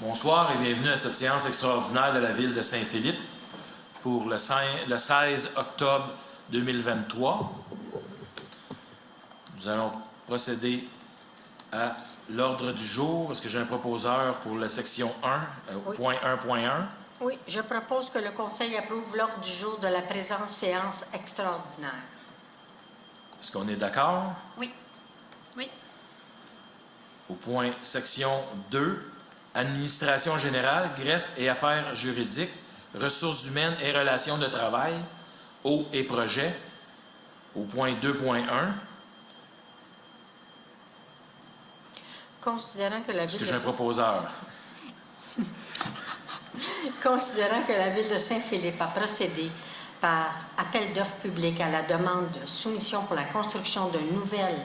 Bonsoir et bienvenue à cette séance extraordinaire de la Ville de Saint-Philippe pour le 16 octobre 2023. Nous allons procéder à l'ordre du jour. Est-ce que j'ai un proposeur pour la section 1, Oui. point 1.1? Oui, je propose que le Conseil approuve l'ordre du jour de la présente séance extraordinaire. Est-ce qu'on est d'accord? Oui. Oui. Au point section 2, administration générale, greffe et affaires juridiques, ressources humaines et relations de travail, eau et projets. Au point 2.1, Considérant que la est-ce Ville que de j'ai un proposeur? Considérant que la Ville de Saint-Philippe a procédé par appel d'offres public à la demande de soumission pour la construction d'une nouvelle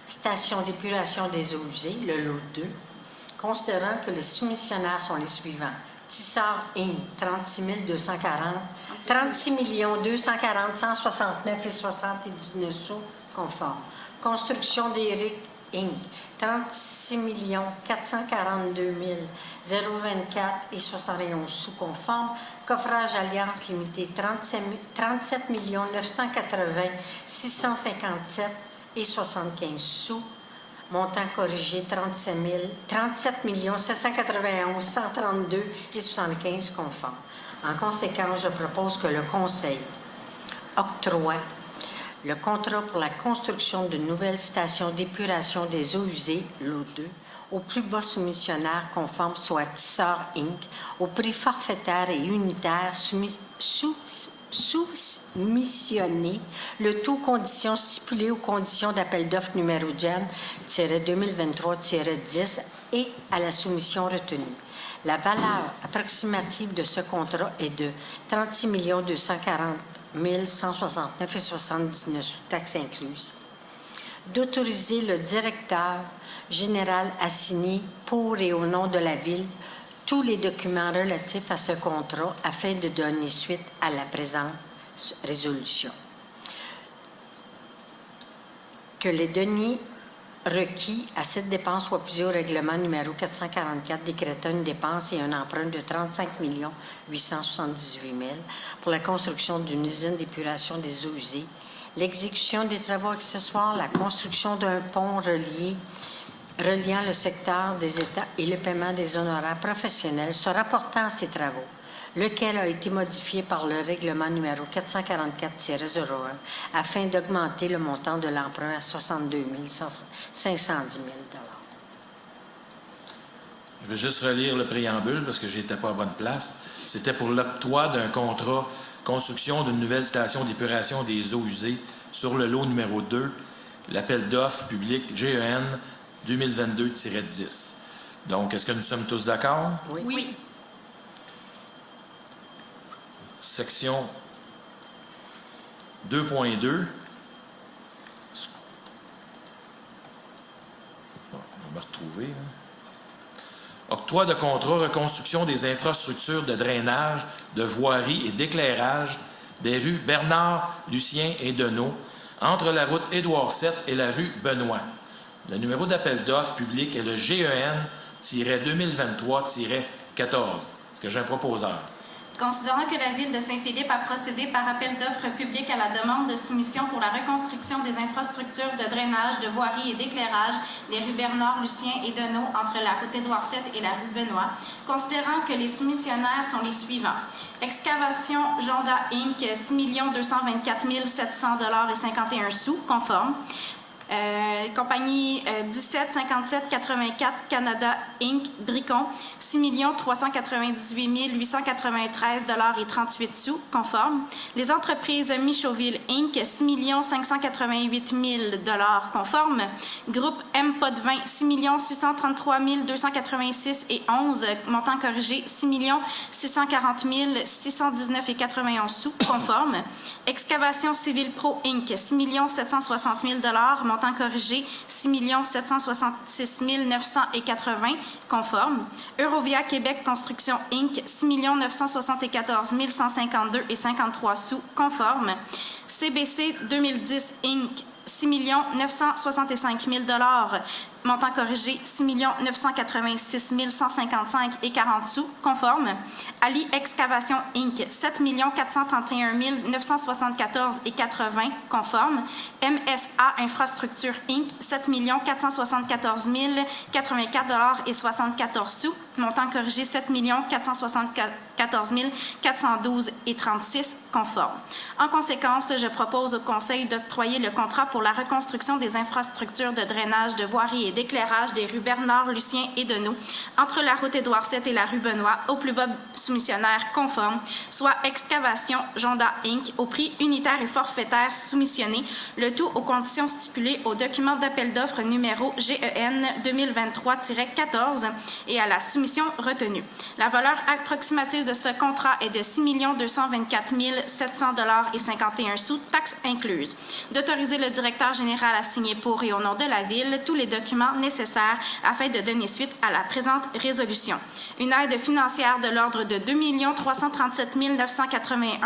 station d'épuration des eaux usées, le lot 2, considérant que les soumissionnaires sont les suivants. Tissard Inc., 36 240 169 et 79 sous conforme. Construction d'Éric Inc., 36 442 024 et 71 sous conforme. Coffrage Alliance Limitée, 37 980 657 et 75 sous. Montant corrigé, 37 791 132 et 75 conforme. En conséquence, je propose que le Conseil octroie le contrat pour la construction d'une nouvelle station d'épuration des eaux usées, lot 2, au plus bas soumissionnaire conforme, soit Tissard Inc., au prix forfaitaire et unitaire soumissionné, le tout conditions stipulées aux conditions d'appel d'offres numéro GEN-2023-10 et à la soumission retenue. La valeur approximative de ce contrat est de 36 240 169 et 79 sous taxes incluses. D'autoriser le directeur général à signer pour et au nom de la Ville tous les documents relatifs à ce contrat afin de donner suite à la présente résolution. Que les deniers requis à cette dépense soient puisés au règlement numéro 444 décrétant une dépense et un emprunt de 35 878 000 pour la construction d'une usine d'épuration des eaux usées, l'exécution des travaux accessoires, la construction d'un pont reliant le secteur des États et le paiement des honoraires professionnels se rapportant à ces travaux, lequel a été modifié par le règlement numéro 444-01 afin d'augmenter le montant de l'emprunt à 62 510 000 $. Je vais juste relire le préambule parce que je n'étais pas à bonne place. C'était pour l'octroi d'un contrat construction d'une nouvelle station d'épuration des eaux usées sur le lot numéro 2, l'appel d'offres public GEN 2022-10. Donc, est-ce que nous sommes tous d'accord? Oui. Section 2.2. On va me retrouver. Octroi de contrat reconstruction des infrastructures de drainage, de voirie et d'éclairage des rues Bernard, Lucien et Deneau, entre la route Édouard VII et la rue Benoît. Le numéro d'appel d'offres public est le GEN-2023-14. Est-ce que j'ai un proposeur? Considérant que la Ville de Saint-Philippe a procédé par appel d'offres public à la demande de soumission pour la reconstruction des infrastructures de drainage, de voirie et d'éclairage des rues Bernard, Lucien et Deneau entre la route Édouard VII et la rue Benoît, considérant que les soumissionnaires sont les suivants. Excavation Jonda Inc., 6 224 700 $ et 51 sous, conforme. Compagnie 175784 Canada Inc. Bricon, 6 398 893 $ et 38 sous, conforme. Les entreprises Michauville Inc. 6 588 000 $, conforme. Groupe M. Potvin, 6 633 286 et 11, montant corrigé 6 640 619 et 91 sous, conforme. Excavation Civile Pro Inc. 6 760 000 $, montant corrigé 6 766 900 et 80, conforme. Eurovia Québec Construction Inc. 6 974 152 et 53 sous, conforme. CBC 2010 Inc. 6 965 000 $, montant corrigé 6 986 155 et 40 sous, conforme. Ali Excavation Inc., 7 431 974 et 80, conforme. MSA Infrastructure Inc., 7 474 084 et 74 sous, montant corrigé 7 474 412 et 36, conforme. En conséquence, je propose au Conseil d'octroyer le contrat pour la reconstruction des infrastructures de drainage, de voirie et d'éclairage des rues Bernard, Lucien et Deneau, entre la route Édouard VII et la rue Benoît, au plus bas soumissionnaire conforme, soit Excavation Jonda Inc., au prix unitaire et forfaitaire soumissionné, le tout aux conditions stipulées au document d'appel d'offres numéro GEN 2023-14 et à la soumission retenue. La valeur approximative de ce contrat est de 6 224 700 et 51 sous, taxes incluses. D'autoriser le directeur général à signer pour et au nom de la Ville tous les documents nécessaires afin de donner suite à la présente résolution. Une aide financière de l'ordre de 2 337 981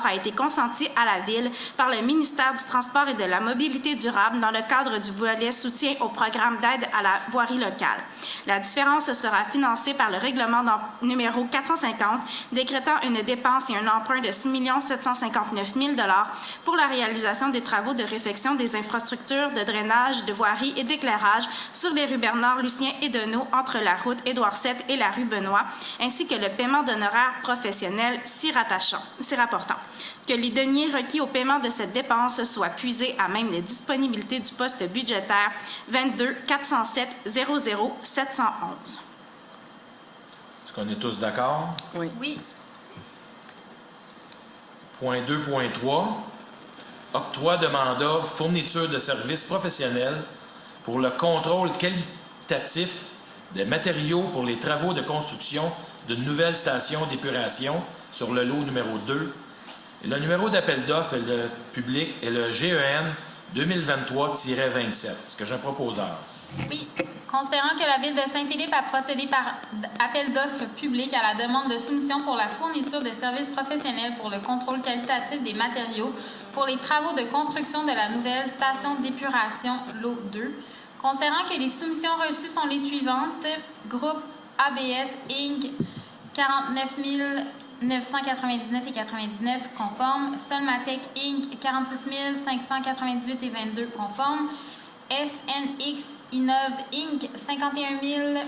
a été consentie à la Ville par le ministère du Transport et de la Mobilité durable dans le cadre du volet soutien au programme d'aide à la voirie locale. La différence sera financée par le règlement numéro 450, décrétant une dépense et un emprunt de 6 759 000 pour la réalisation des travaux de réfection des infrastructures de drainage, de voirie et d'éclairage sur les rues Bernard, Lucien et Deneau entre la route Édouard VII et la rue Benoît, ainsi que le paiement d'honoraires professionnels s'y rapportant. Que les deniers requis au paiement de cette dépense soient puisés à même les disponibilités du poste budgétaire 22 407 00 711. Est-ce qu'on est tous d'accord? Oui. Oui. Point 2.3. Octroi de mandat fourniture de services professionnels pour le contrôle qualitatif des matériaux pour les travaux de construction d'une nouvelle station d'épuration sur le lot numéro 2. Et le numéro d'appel d'offres public est le GEN 2023-27. Est-ce que j'ai un proposeur? Oui. Considérant que la Ville de Saint-Philippe a procédé par appel d'offres public à la demande de soumission pour la fourniture de services professionnels pour le contrôle qualitatif des matériaux pour les travaux de construction de la nouvelle station d'épuration lot 2, considérant que les soumissions reçues sont les suivantes: Groupe ABS Inc. 49 999 et 99 conforme, Solmatec Inc. 46 598 et 22 conforme, FNX Innov Inc. 51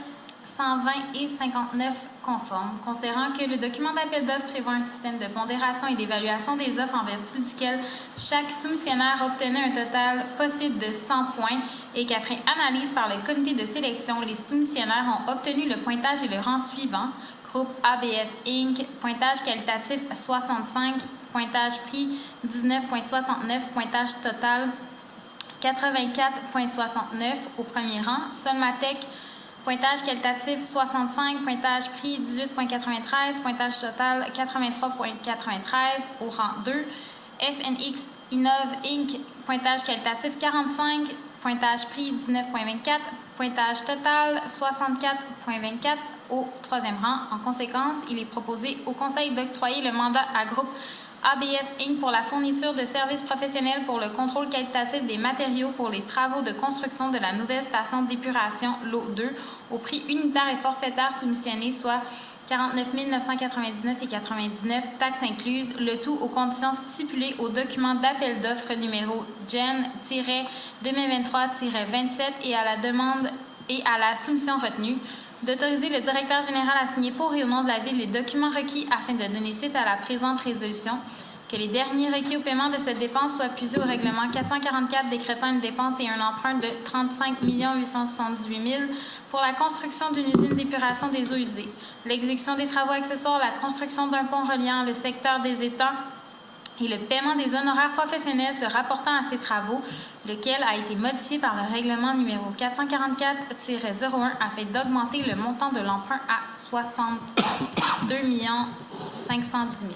120 et 59 conformes, considérant que le document d'appel d'offres prévoit un système de pondération et d'évaluation des offres en vertu duquel chaque soumissionnaire obtenait un total possible de 100 points et qu'après analyse par le comité de sélection, les soumissionnaires ont obtenu le pointage et le rang suivant: Groupe ABS Inc., pointage qualitatif 65, pointage prix 19,69, pointage total 84,69 au premier rang. Solmatec, pointage qualitatif 65, pointage prix 18,93, pointage total 83,93 au rang 2. FNX Innov Inc., pointage qualitatif 45, pointage prix 19,24, pointage total 64,24 au troisième rang. En conséquence, il est proposé au Conseil d'octroyer le mandat à Groupe ABS Inc. pour la fourniture de services professionnels pour le contrôle qualitatif des matériaux pour les travaux de construction de la nouvelle station d'épuration lot 2 au prix unitaire et forfaitaire soumissionné, soit 49 999 et 99, taxes incluses, le tout aux conditions stipulées au document d'appel d'offres numéro GEN-2023-27 et à la demande et à la soumission retenue. D'autoriser le directeur général à signer pour et au nom de la Ville les documents requis afin de donner suite à la présente résolution, que les derniers requis au paiement de cette dépense soient puisés au règlement 444 décrétant une dépense et un emprunt de 35 878 000 pour la construction d'une usine d'épuration des eaux usées, l'exécution des travaux accessoires, la construction d'un pont reliant le secteur des étangs et le paiement des honoraires professionnels se rapportant à ces travaux, lequel a été modifié par le règlement numéro 444-01 afin d'augmenter le montant de l'emprunt à 62 510 000.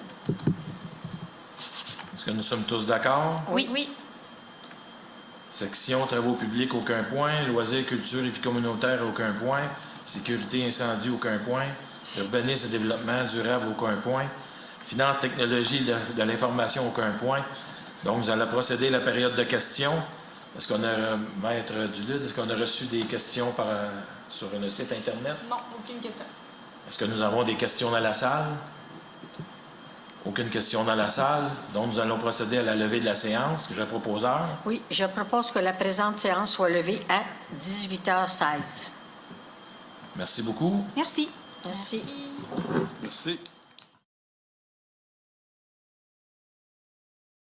Est-ce que nous sommes tous d'accord? Oui. Oui. Section travaux publics, aucun point. Loisirs, culture et vie communautaire, aucun point. Sécurité, incendie, aucun point. Urbanisme et développement durable, aucun point. Finances, technologie de l'information, aucun point. Donc, nous allons procéder à la période de questions. Est-ce qu'on a, Maître Dulude, est-ce qu'on a reçu des questions sur le site Internet? Non, aucune question. Est-ce que nous avons des questions dans la salle? Aucune question dans la salle. Donc, nous allons procéder à la levée de la séance. Que je proposeur. Oui, je propose que la présente séance soit levée à 18h16. Merci beaucoup. Merci. Merci. Merci.